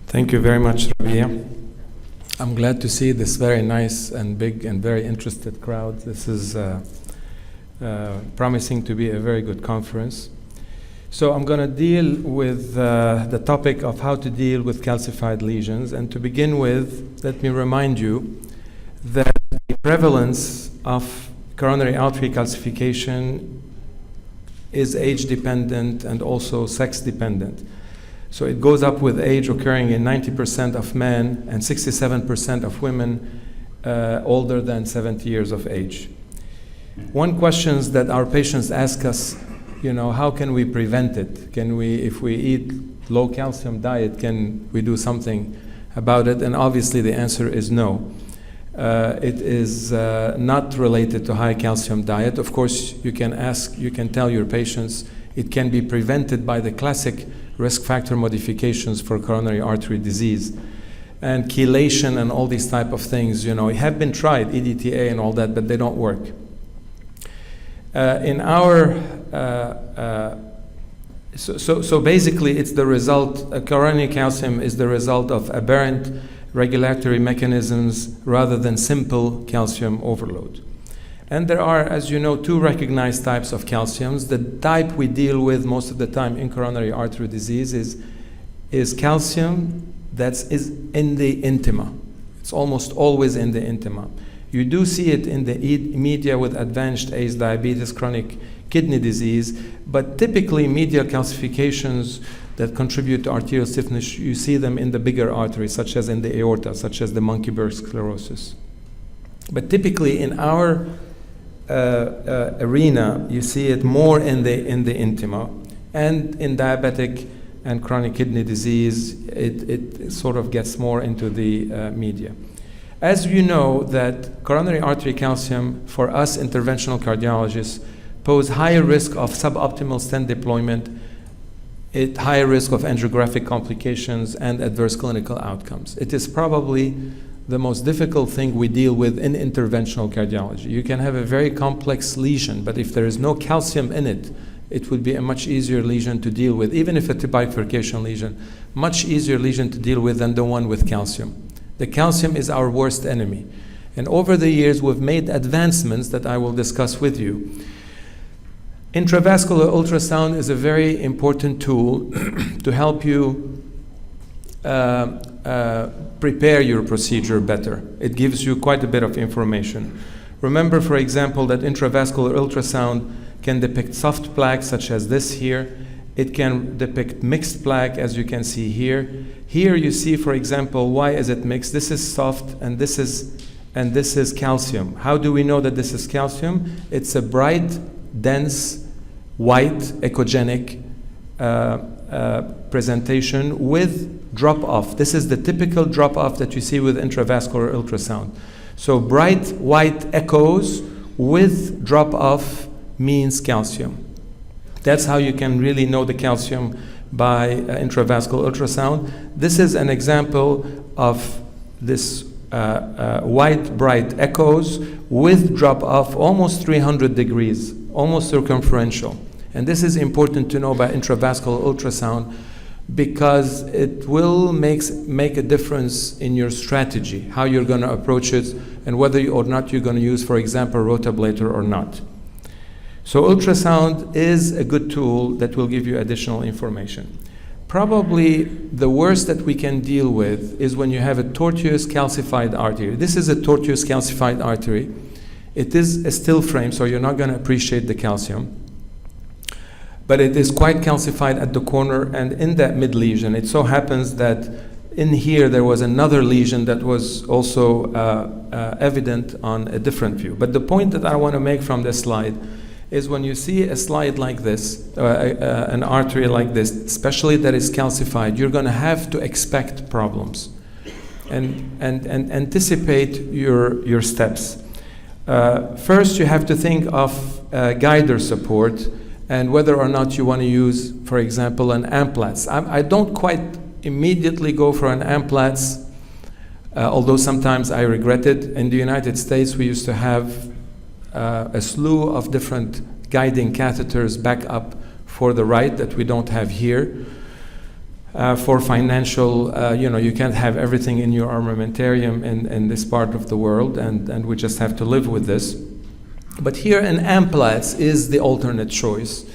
Thank you very much, Rabia. I'm glad to see this very nice and big and very interested crowd. This is promising to be a very good conference. So I'm going to deal with the topic of how to deal with calcified lesions. And to begin with, let me remind you that the prevalence of coronary artery calcification is age-dependent and also sex-dependent. So it goes up with age, occurring in 90% of men and 67% of women older than 70 years of age. One question that our patients ask us, how can we prevent it? Can we, if we eat low calcium diet, can we do something about it? And obviously the answer is no. It is not related to high calcium diet. Of course, you can tell your patients it can be prevented by the classic risk factor modifications for coronary artery disease and chelation and all these type of things. Have been tried, EDTA and all that, but they don't work. So basically it's the result, coronary calcium is the result of aberrant regulatory mechanisms rather than simple calcium overload. And there are, as you know, two recognized types of calciums. The type we deal with most of the time in coronary artery disease is calcium that is in the intima. It's almost always in the intima. You do see it in the media with advanced age diabetes, chronic kidney disease, but typically medial calcifications that contribute to arterial stiffness, you see them in the bigger arteries, such as in the aorta, such as the Monkeyberg sclerosis. But typically in our arena, you see it more in the intima, and in diabetic and chronic kidney disease, it sort of gets more into the media. As you know, that coronary artery calcium for us interventional cardiologists pose higher risk of suboptimal stent deployment, higher risk of angiographic complications and adverse clinical outcomes. It is probably the most difficult thing we deal with in interventional cardiology. You can have a very complex lesion, but if there is no calcium in it, it would be a much easier lesion to deal with, even if it's a bifurcation lesion, much easier lesion to deal with than the one with calcium. The calcium is our worst enemy. And over the years, we've made advancements that I will discuss with you. Intravascular ultrasound is a very important tool to help you prepare your procedure better. It gives you quite a bit of information. Remember, for example, that intravascular ultrasound can depict soft plaque, such as this here. It can depict mixed plaque, as you can see here. Here you see, for example, why is it mixed? This is soft, and this is calcium. How do we know that this is calcium? It's a bright, dense, white, echogenic presentation with drop-off. This is the typical drop-off that you see with intravascular ultrasound. So bright white echoes with drop-off means calcium. That's how you can really know the calcium by intravascular ultrasound. This is an example of this white bright echoes with drop-off almost 300 degrees, almost circumferential. And this is important to know about intravascular ultrasound because it will make a difference in your strategy, how you're going to approach it, and whether or not you're going to use, for example, rotablator or not. So ultrasound is a good tool that will give you additional information. Probably the worst that we can deal with is when you have a tortuous calcified artery. This is a tortuous calcified artery. It is a still frame, so you're not going to appreciate the calcium. But it is quite calcified at the corner and in that mid lesion. It so happens that in here there was another lesion that was also evident on a different view. But the point that I want to make from this slide is when you see a slide like this, an artery like this, especially that is calcified, you're going to have to expect problems and anticipate your steps. First, you have to think of guider support and whether or not you want to use, for example, an Amplatz. I don't quite immediately go for an Amplatz, although sometimes I regret it. In the United States, we used to have a slew of different guiding catheters back up for the right that we don't have here. for financial, you can't have everything in your armamentarium in this part of the world, and we just have to live with this. But here an Amplats is the alternate choice.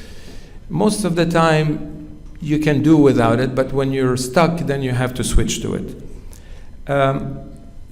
Most of the time you can do without it, but when you're stuck, then you have to switch to it.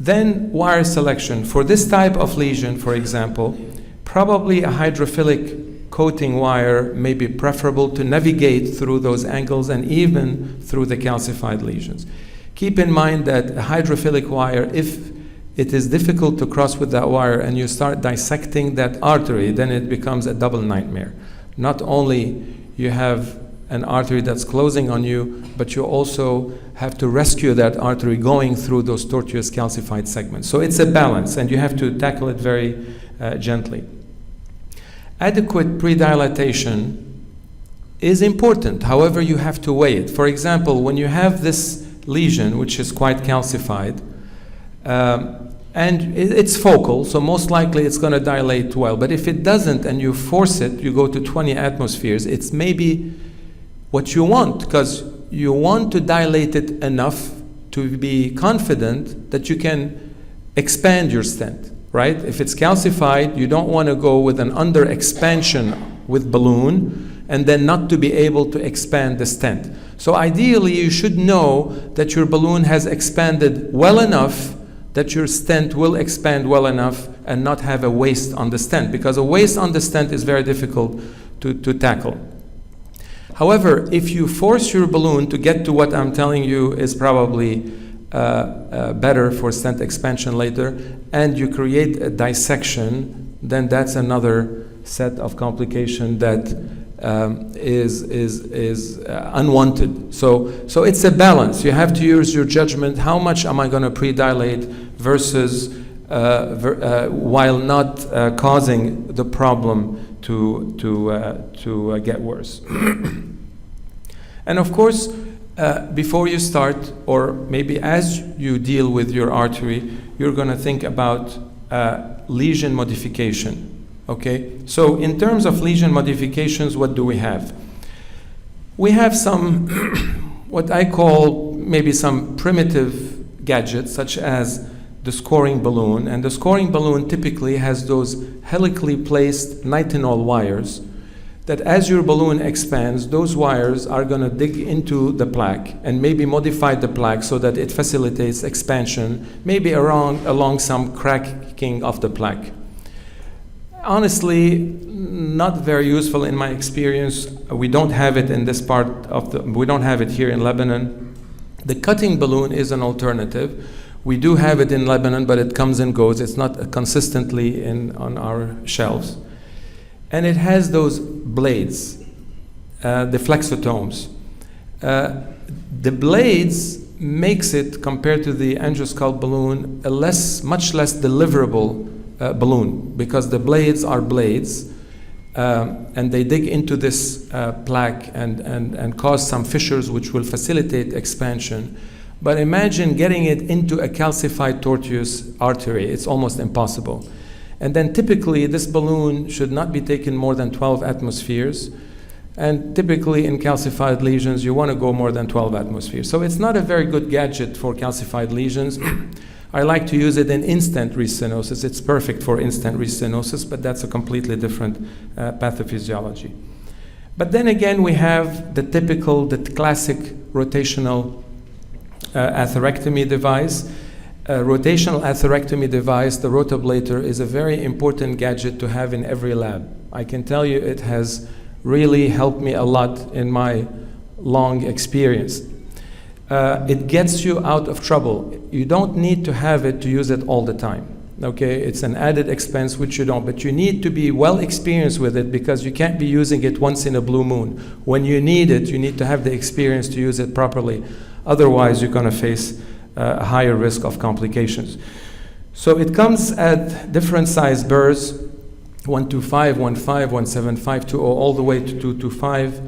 Then wire selection. For this type of lesion, for example, probably a hydrophilic coating wire may be preferable to navigate through those angles and even through the calcified lesions. Keep in mind that a hydrophilic wire, if it is difficult to cross with that wire and you start dissecting that artery, then it becomes a double nightmare. Not only you have an artery that's closing on you, but you also have to rescue that artery going through those tortuous calcified segments. So it's a balance, and you have to tackle it very gently. Adequate predilatation is important. However, you have to weigh it. For example, when you have this lesion, which is quite calcified, and it's focal, so most likely it's going to dilate well. But if it doesn't and you force it, you go to 20 atmospheres, it's maybe what you want, because you want to dilate it enough to be confident that you can expand your stent, right? If it's calcified, you don't want to go with an under expansion with balloon and then not to be able to expand the stent. So ideally, you should know that your balloon has expanded well enough that your stent will expand well enough and not have a waste on the stent, because a waste on the stent is very difficult to tackle. However, if you force your balloon to get to what I'm telling you is probably better for stent expansion later, and you create a dissection, then that's another set of complication that is unwanted. So it's a balance. You have to use your judgment. How much am I going to predilate versus while not causing the problem to get worse. And of course, before you start, or maybe as you deal with your artery, you're going to think about lesion modification. Okay, so in terms of lesion modifications, what do we have? We have some, what I call maybe some primitive gadgets, such as the scoring balloon. And the scoring balloon typically has those helically placed nitinol wires that as your balloon expands, those wires are going to dig into the plaque and maybe modify the plaque so that it facilitates expansion, maybe along some cracking of the plaque. Honestly, not very useful in my experience. We don't have it in this part of we don't have it here in Lebanon. The cutting balloon is an alternative. We do have it in Lebanon, but it comes and goes. It's not consistently on our shelves. And it has those blades, the flexotomes. The blades makes it, compared to the angiosculpt balloon, a much less deliverable balloon, because the blades are blades, and they dig into this plaque and cause some fissures which will facilitate expansion. But imagine getting it into a calcified tortuous artery. It's almost impossible. And then typically this balloon should not be taken more than 12 atmospheres. And typically in calcified lesions, you want to go more than 12 atmospheres. So it's not a very good gadget for calcified lesions. I like to use it in in-stent restenosis. It's perfect for in-stent restenosis, but that's a completely different pathophysiology. But then again, we have the classic rotational atherectomy device. Rotational atherectomy device, the rotablator, is a very important gadget to have in every lab. I can tell you it has really helped me a lot in my long experience. It gets you out of trouble. You don't need to have it to use it all the time. Okay, it's an added expense which you don't, but you need to be well experienced with it, because you can't be using it once in a blue moon. When you need it, you need to have the experience to use it properly. Otherwise, you're going to face a higher risk of complications. So it comes at different size burrs, 125, 15, 175, all the way to 225,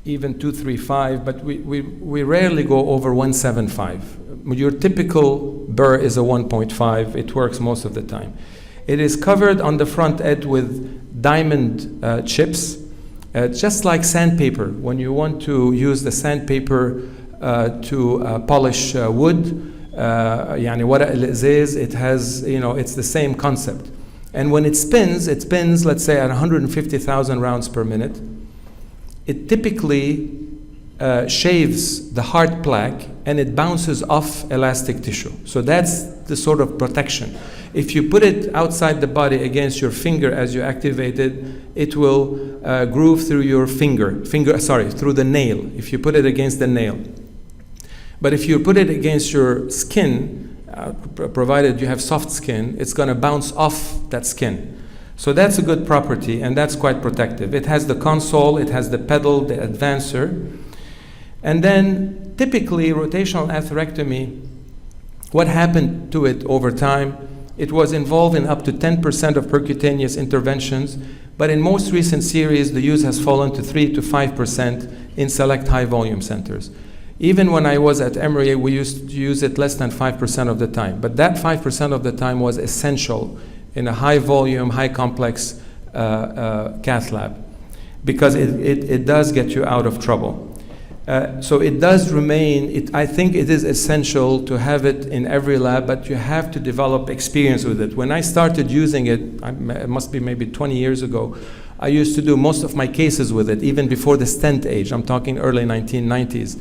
even 235, but we rarely go over 175. Your typical burr is a 1.5. It works most of the time. It is covered on the front edge with diamond chips, Just like sandpaper, when you want to use the sandpaper to polish wood, يعني ورق الإزاز, it has, it's the same concept. And when it spins, let's say at 150,000 rounds per minute. It typically shaves the hard plaque and it bounces off elastic tissue. So that's the sort of protection. If you put it outside the body against your finger as you activate it, it will groove through your through the nail, if you put it against the nail. But if you put it against your skin, provided you have soft skin, it's going to bounce off that skin. So that's a good property, and that's quite protective. It has the console, it has the pedal, the advancer. And then typically rotational atherectomy, what happened to it over time? It was involved in up to 10% of percutaneous interventions, but in most recent series, the use has fallen to 3 to 5% in select high volume centers. Even when I was at Emory, we used to use it less than 5% of the time. But that 5% of the time was essential in a high volume, high complex cath lab, because it does get you out of trouble. So it does remain, I think it is essential to have it in every lab, but you have to develop experience with it. When I started using it, it must be maybe 20 years ago, I used to do most of my cases with it, even before the stent age. I'm talking early 1990s.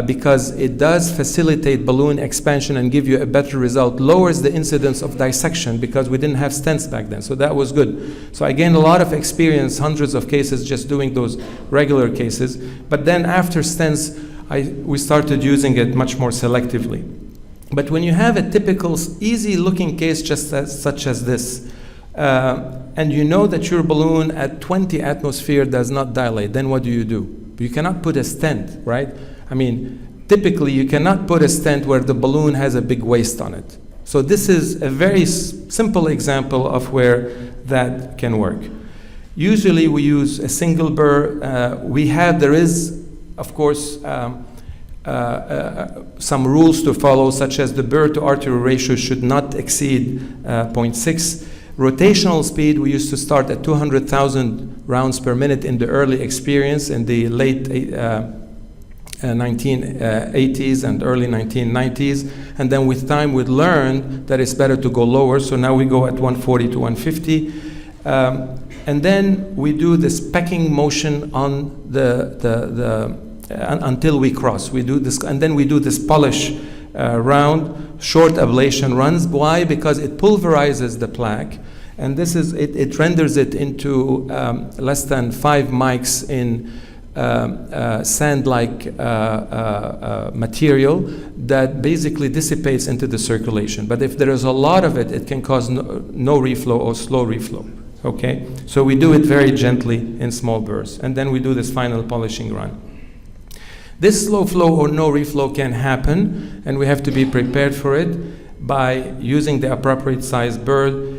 Because it does facilitate balloon expansion and give you a better result, lowers the incidence of dissection because we didn't have stents back then, so that was good. So I gained a lot of experience, hundreds of cases just doing those regular cases, but then after stents, we started using it much more selectively. But when you have a typical easy looking case such as this, and you know that your balloon at 20 atmosphere does not dilate, then what do? You cannot put a stent, right? I mean, typically you cannot put a stent where the balloon has a big waist on it. So this is a very simple example of where that can work. Usually we use a single burr. There is, of course, some rules to follow, such as the burr to artery ratio should not exceed 0.6. Rotational speed, we used to start at 200,000 rounds per minute in the early experience, in the late 1980s and early 1990s, and then with time we learned that it's better to go lower, so now we go at 140 to 150, and then we do this pecking motion on until we cross. We do this, and then we do this polish round, short ablation runs. Why? Because it pulverizes the plaque, and this is it renders it into less than 5 mics in sand-like material that basically dissipates into the circulation. But if there is a lot of it, it can cause no reflow or slow reflow. Okay, so we do it very gently in small bursts, and then we do this final polishing run. This slow flow or no reflow can happen, and we have to be prepared for it by using the appropriate size burr,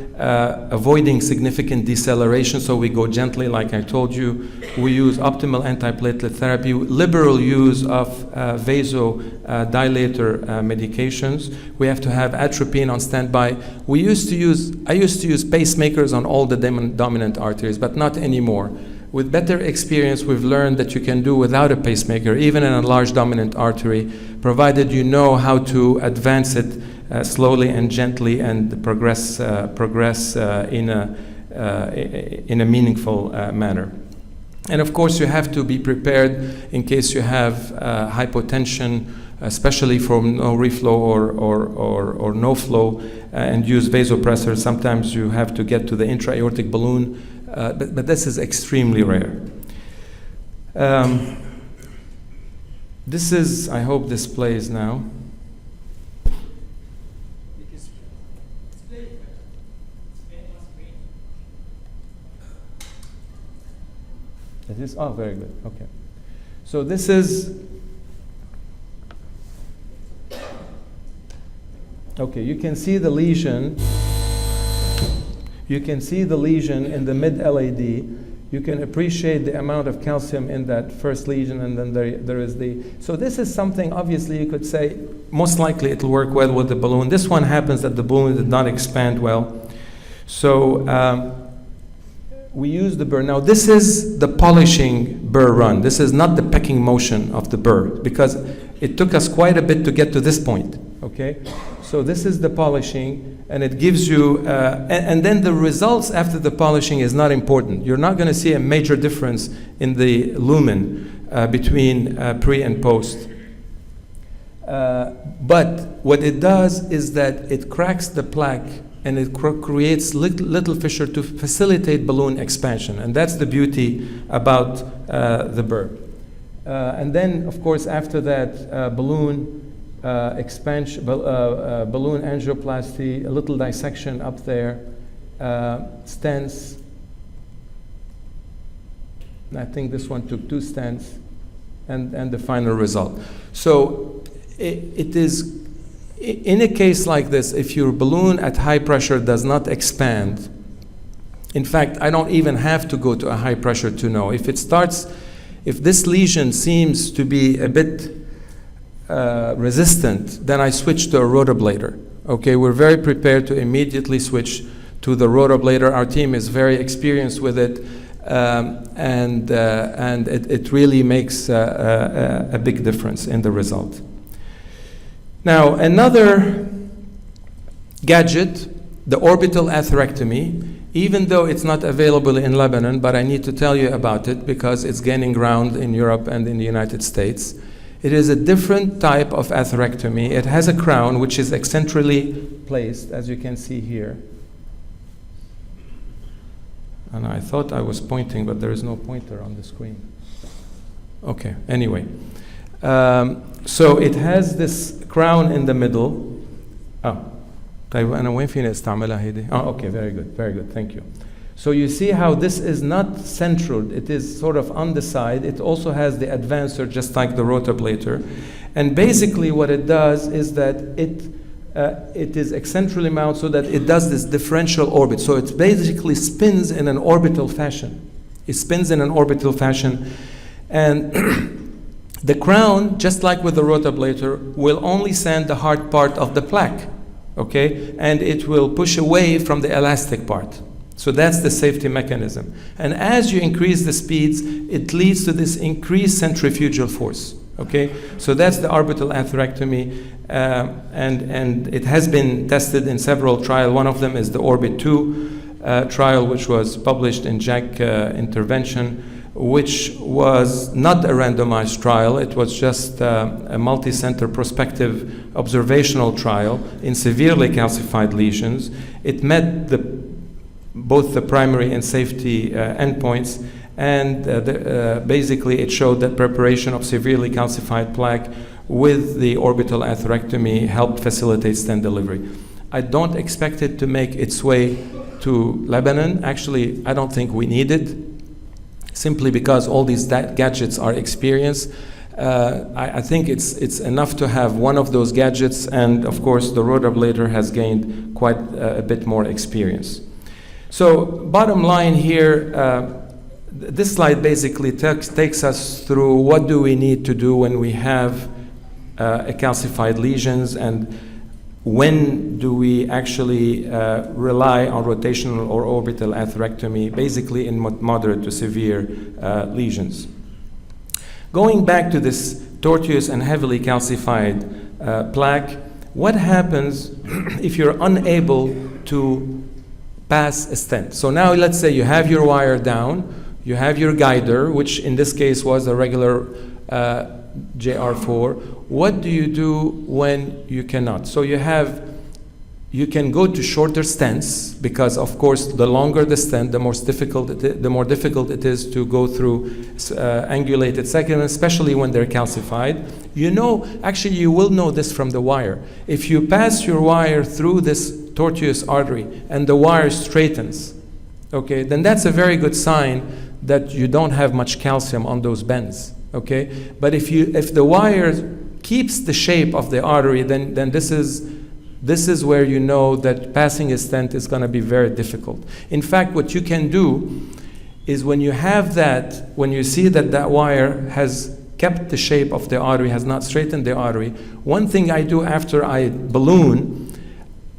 avoiding significant deceleration, so we go gently like I told you. We use optimal antiplatelet therapy, liberal use of vasodilator medications. We have to have atropine on standby. I used to use pacemakers on all the dominant arteries, but not anymore. With better experience, we've learned that you can do without a pacemaker, even in a large dominant artery, provided you know how to advance it slowly and gently and progress in a meaningful manner. And of course, you have to be prepared in case you have hypotension, especially from no reflow or no flow, and use vasopressors. Sometimes you have to get to the intra-aortic balloon, but this is extremely rare. This is, I hope this plays now. It is, oh, very good, okay. So this is, okay, you can see the lesion. You can see the lesion in the mid-LAD. You can appreciate the amount of calcium in that first lesion, and then there is so this is something, obviously you could say, most likely it'll work well with the balloon. This one happens that the balloon did not expand well. So we use the burr. Now this is the polishing burr run. This is not the pecking motion of the burr, because it took us quite a bit to get to this point, okay? So this is the polishing, and it gives you, and then the results after the polishing is not important. You're not gonna see a major difference in the lumen between pre and post. But what it does is that it cracks the plaque and it creates little fissure to facilitate balloon expansion. And that's the beauty about the burr. And then, of course, after that, balloon expansion, balloon angioplasty, a little dissection up there, stents. I think this one took 2 stents, and the final result. So it is, in a case like this, if your balloon at high pressure does not expand, in fact, I don't even have to go to a high pressure to know. If it starts, if this lesion seems to be a bit resistant, then I switch to a rotablator. Okay, we're very prepared to immediately switch to the rotablator. Our team is very experienced with it, and it really makes a big difference in the result. Now, another gadget, the orbital atherectomy, even though it's not available in Lebanon, but I need to tell you about it because it's gaining ground in Europe and in the United States. It is a different type of atherectomy. It has a crown which is eccentrically placed, as you can see here. And I thought I was pointing, but there is no pointer on the screen. Okay, anyway. So it has this crown in the middle. Okay, very good, thank you. So you see how this is not central, it is sort of on the side. It also has the advancer, just like the rotablator. And basically what it does is that it is eccentrically mounted so that it does this differential orbit. So it basically spins in an orbital fashion. It spins in an orbital fashion. And the crown, just like with the rotablator, will only send the hard part of the plaque, okay? And it will push away from the elastic part. So that's the safety mechanism. And as you increase the speeds, it leads to this increased centrifugal force, okay? So that's the orbital atherectomy, and it has been tested in several trials. One of them is the Orbit 2 trial, which was published in JACC Intervention, which was not a randomized trial. It was just a multi-center prospective observational trial in severely calcified lesions. It met both the primary and safety endpoints, and basically it showed that preparation of severely calcified plaque with the orbital atherectomy helped facilitate stent delivery. I don't expect it to make its way to Lebanon. Actually, I don't think we need it, simply because all these gadgets are experienced. I think it's enough to have one of those gadgets, and of course the rotablator has gained quite a bit more experience. So bottom line here, this slide basically takes us through what do we need to do when we have calcified lesions, and when do we actually rely on rotational or orbital atherectomy, basically in moderate to severe lesions. Going back to this tortuous and heavily calcified plaque, what happens if you're unable to pass a stent? So now let's say you have your wire down, you have your guider, which in this case was a regular JR4. What do you do when you cannot? So you can go to shorter stents, because of course the longer the stent, the more difficult it is to go through angulated segments, especially when they're calcified. Actually you will know this from the wire. If you pass your wire through this tortuous artery and the wire straightens, okay, then that's a very good sign that you don't have much calcium on those bends. Okay, but if the wire keeps the shape of the artery, then this is where you know that passing a stent is going to be very difficult. In fact, what you can do is when you see that wire has kept the shape of the artery, has not straightened the artery, one thing I do after I balloon,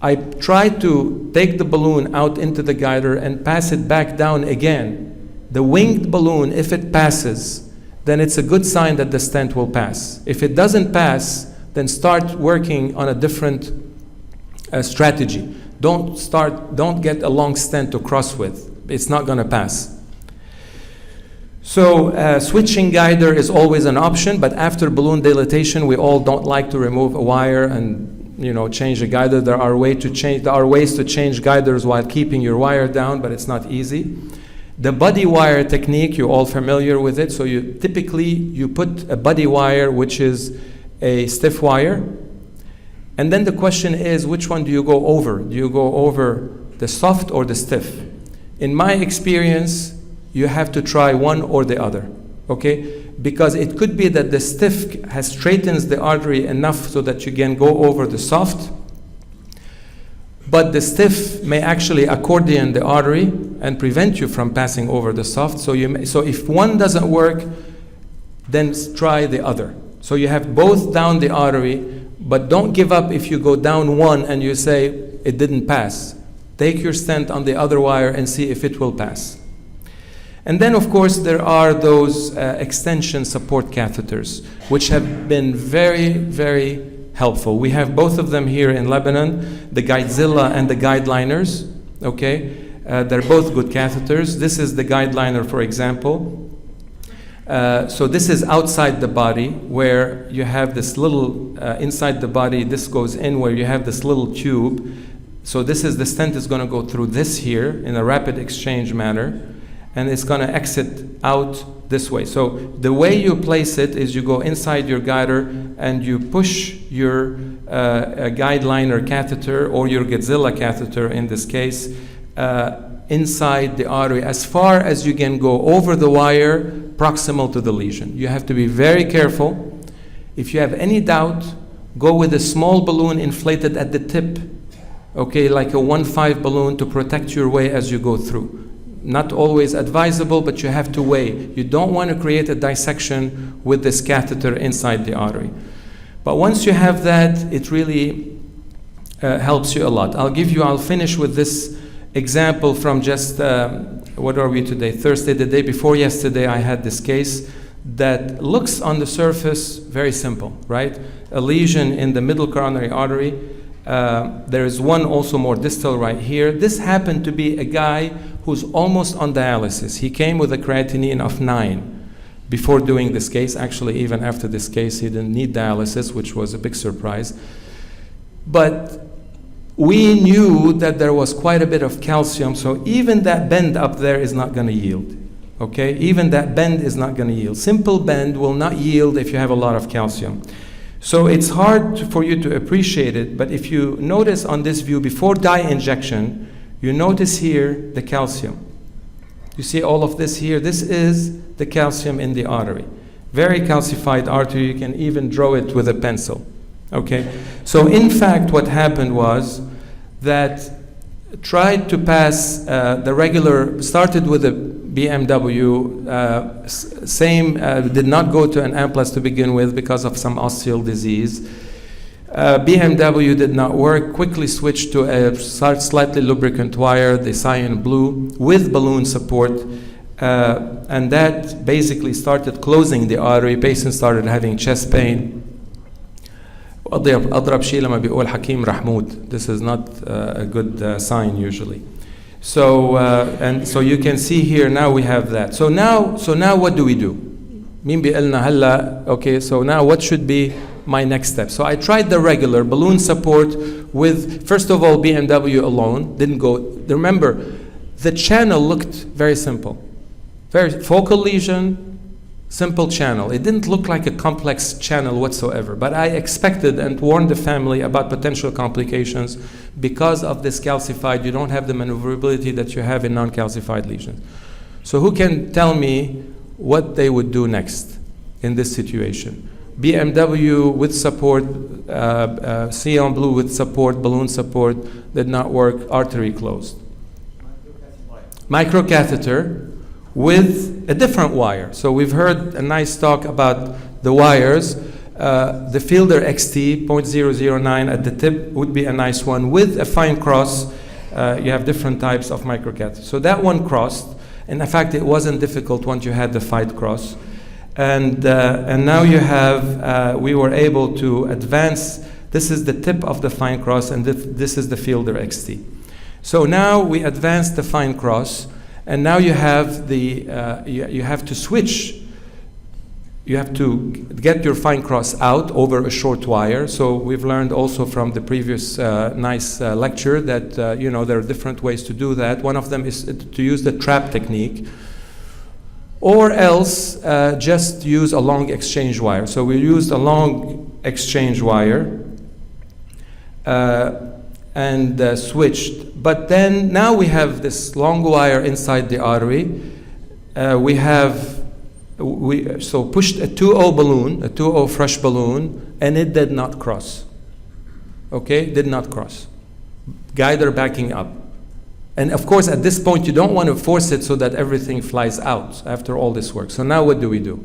I try to take the balloon out into the guider and pass it back down again. The winged balloon, if it passes, then it's a good sign that the stent will pass. If it doesn't pass, then start working on a different strategy. Don't get a long stent to cross with. It's not going to pass. So switching guider is always an option, but after balloon dilatation, we all don't like to remove a wire and change the guider. There are ways to change guiders while keeping your wire down, but it's not easy. The buddy wire technique, you're all familiar with it. So you put a buddy wire, which is a stiff wire, and then the question is, which one do you go over? Do you go over the soft or the stiff? In my experience, you have to try one or the other, okay? Because it could be that the stiff straightens the artery enough so that you can go over the soft, but the stiff may actually accordion the artery and prevent you from passing over the soft. So if one doesn't work, then try the other. So you have both down the artery, but don't give up if you go down one and you say it didn't pass. Take your stent on the other wire and see if it will pass. And then, of course, there are those extension support catheters, which have been very, very helpful. We have both of them here in Lebanon, the Ghazzal and the Guideliners, okay? They're both good catheters. This is the Guideliner, for example. So this is outside the body, where you have this little, inside the body, this goes in where you have this little tube. So the stent is going to go through this here in a rapid exchange manner, and it's going to exit out this way. So the way you place it is you go inside your guider and you push your Guideliner catheter, or your Ghazzal catheter in this case, inside the artery as far as you can go over the wire proximal to the lesion. You have to be very careful. If you have any doubt, go with a small balloon inflated at the tip, okay, like a 1.5 balloon to protect your way as you go through. Not always advisable, but you have to weigh. You don't want to create a dissection with this catheter inside the artery. But once you have that, it really helps you a lot. I'll finish with this example from just, what are we today? Thursday, the day before yesterday, I had this case that looks on the surface very simple, right? A lesion in the middle coronary artery. There is one also more distal right here. This happened to be a guy who's almost on dialysis. He came with a creatinine of 9 before doing this case. Actually, even after this case, he didn't need dialysis, which was a big surprise. But we knew that there was quite a bit of calcium, so even that bend up there is not going to yield. Okay? Even that bend is not going to yield. Simple bend will not yield if you have a lot of calcium. So it's hard for you to appreciate it, but if you notice on this view, before dye injection, you notice here the calcium. You see all of this here? This is the calcium in the artery. Very calcified artery. You can even draw it with a pencil. Okay? So in fact, what happened was that tried to pass the regular, started with a BMW, did not go to an Amplas to begin with because of some osteal disease. BMW did not work, quickly switched to a slightly lubricant wire, the cyan blue, with balloon support, and that basically started closing the artery. Patient started having chest pain. أضرب شيء لما بيقول حكيم رحمود. This is not a good sign usually. So and so you can see here now we have that. So now what do we do? مين بيقلنا هلا? Okay, so now what should be my next step? So I tried the regular balloon support with, first of all, BMW alone. Didn't go. Remember, the channel looked very simple. Very focal lesion, simple channel. It didn't look like a complex channel whatsoever, but I expected and warned the family about potential complications because of this calcified. You don't have the maneuverability that you have in non-calcified lesions. So who can tell me what they would do next in this situation? BMW with support, cyan blue with support, balloon support, did not work, artery closed. Microcatheter with a different wire. So we've heard a nice talk about the wires. The Fielder XT 0.009 at the tip would be a nice one. With a fine cross, you have different types of microcatheters. So that one crossed, and in fact, it wasn't difficult once you had the fight cross. And now you have, we were able to advance. This is the tip of the fine cross, and this is the Fielder XT. So now we advanced the fine cross, and now you have you have to switch. You have to get your fine cross out over a short wire. So we've learned also from the previous nice lecture that there are different ways to do that. One of them is to use the trap technique, or else just use a long exchange wire. So we used a long exchange wire and switched. But then now we have this long wire inside the artery. We pushed a 2O balloon, a 2O fresh balloon, and it did not cross. Okay, did not cross. Guider backing up. And of course, at this point, you don't want to force it so that everything flies out after all this work. So now what do we do?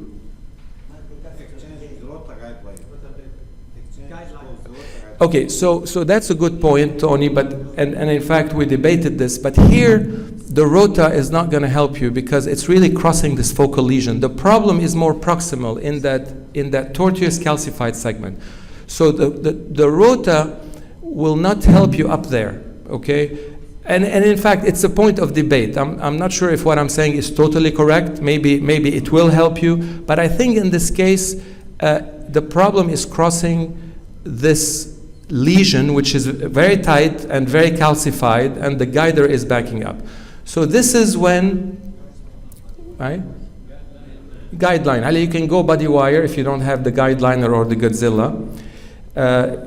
Okay, so that's a good point, Tony, and in fact, we debated this, but here, the rota is not going to help you because it's really crossing this focal lesion. The problem is more proximal in that tortuous calcified segment. So the rota will not help you up there, okay? And in fact, it's a point of debate. I'm not sure if what I'm saying is totally correct. Maybe it will help you, but I think in this case, the problem is crossing this lesion, which is very tight and very calcified, and the guider is backing up. So this is when, right? Guideline. You can go body wire if you don't have the Guideliner or the Ghazzal.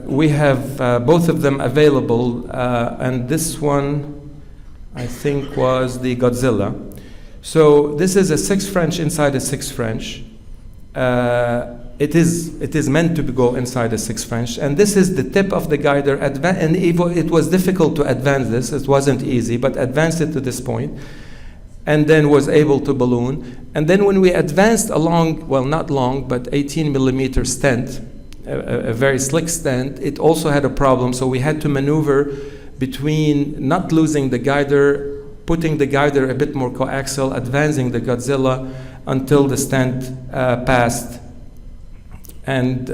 We have both of them available, and this one, I think, was the Ghazzal. So this is a 6 French inside a 6 French. It is meant to go inside a 6 French, and this is the tip of the guider. And it was difficult to advance this. It wasn't easy, but advanced it to this point, and then was able to balloon. And then when we advanced along, well, not long, but 18 millimeter stent, a very slick stent, it also had a problem. So we had to maneuver between not losing the guider, putting the guider a bit more coaxial, advancing the Ghazzal until the stent passed. And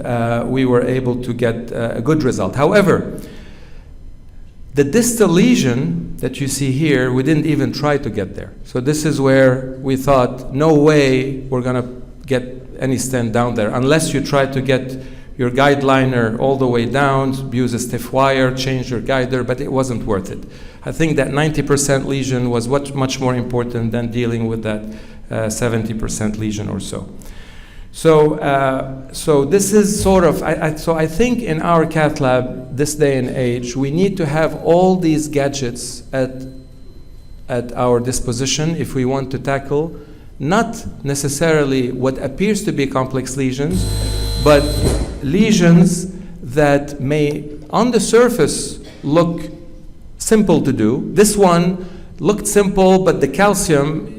we were able to get a good result. However, the distal lesion that you see here, we didn't even try to get there. So this is where we thought, no way we're going to get any stent down there unless you try to get your Guideliner all the way down, use a stiff wire, change your guider, but it wasn't worth it. I think that 90% lesion was much more important than dealing with that 70% lesion or so. So this is sort of, so I think in our cath lab, this day and age, we need to have all these gadgets at our disposition if we want to tackle not necessarily what appears to be complex lesions, but lesions that may, on the surface, look simple to do. This one looked simple, but the calcium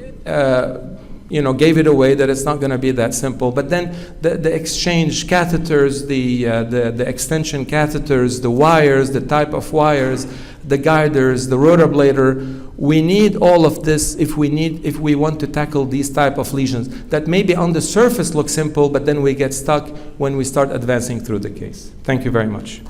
gave it away that it's not going to be that simple. But then the exchange catheters, the extension catheters, the wires, the type of wires, the guiders, the rotablator, we need all of this if we want to tackle these type of lesions that maybe on the surface look simple, but then we get stuck when we start advancing through the case. Thank you very much.